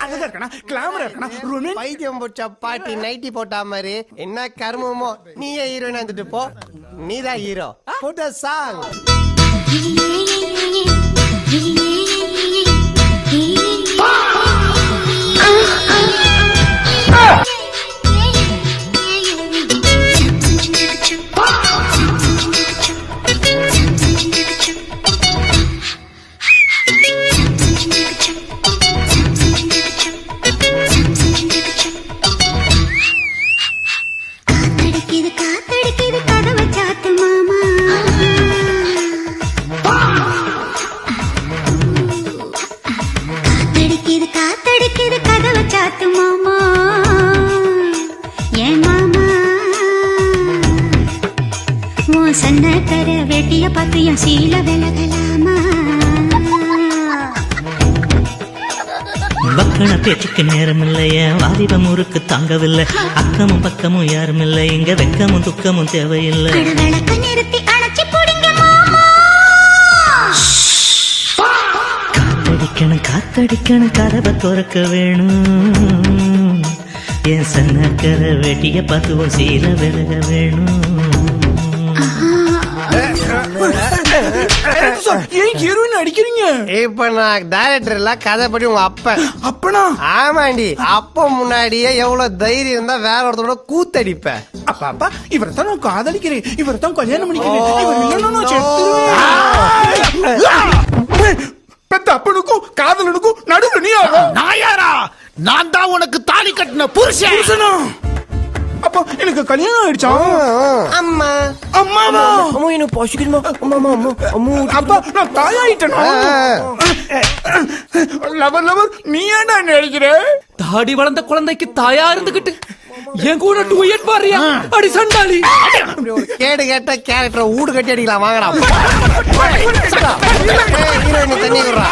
அழகா இருக்கணும், கிளாமரா இருக்கணும், ரொமான்ஸ். பைத்தியம் போட்ட பாட்டி நைட்டி போட்டா மாதிரி என்ன கருமமோ. நீயே ஹீரோயின் வந்துட்டு போ, நீதான் ஹீரோ. போட்ட சாங் வேட்டிய பார்த்து என் சீல விலகலாமா? பக்கன பேச்சுக்கு நேரம் இல்லையே, வாலிபம் ஊருக்கு தாங்கவில்லை. அக்கமும் பக்கமும் யாரும் இல்லை, இங்க வெக்கமும் துக்கமும் தேவையில்லை. விளக்க நிறுத்தி அணைச்சி போடுங்க மாமா. காத்தடிக்கணும் காத்தடிக்கணும், கதவை திறக்க வேணும். என் சன்னக்கர வேட்டிய பார்த்து உன் சீல விலக வேணும். ஏன் ஹீரோயின் அடிக்கிறீங்க? இப்ப நான் டைரக்டர் இல்ல, கதை படி உங்க அப்பன். அப்பனா? ஆமாண்டி, அப்ப முன்னாடியே எவ்வளவு தைரியம் இருந்தா வேற ஒருத்தரோட கூத்தடிப்ப. அப்பா அப்பா, இவரை தான் நான் காதலிக்கிறேன், இவரை தான் கல்யாணம் பண்ணிக்கிறேன். பெத்த அப்பனுக்கும் காதலனுக்கும் நடுவுல நீ நான் யாரா? நான் தான் உனக்கு தாலி கட்டின புருஷனா? அப்பா எனக்கு கல்யாணம் ஆயிடுச்சா? அம்மா அம்மாவா? அம்மா எனக்கு பசிக்குமா? அம்மா அம்மா அம்மா. அப்பா நான் தாயாயிட்டேனா? லவர் லவர் நீ ஏன்டா நினைக்கிற? தாடி வளர்ந்த குழந்தைக்கு தாயா இருந்துகிட்டு என் கூட டூயட் பாரியா? அடி சண்டாளி. கேடு கேட்ட கேரக்டர் ஊடு கட்டி அடிக்கலாம். வாங்கடா. ஹீரோயின் தண்ணி விடுறா.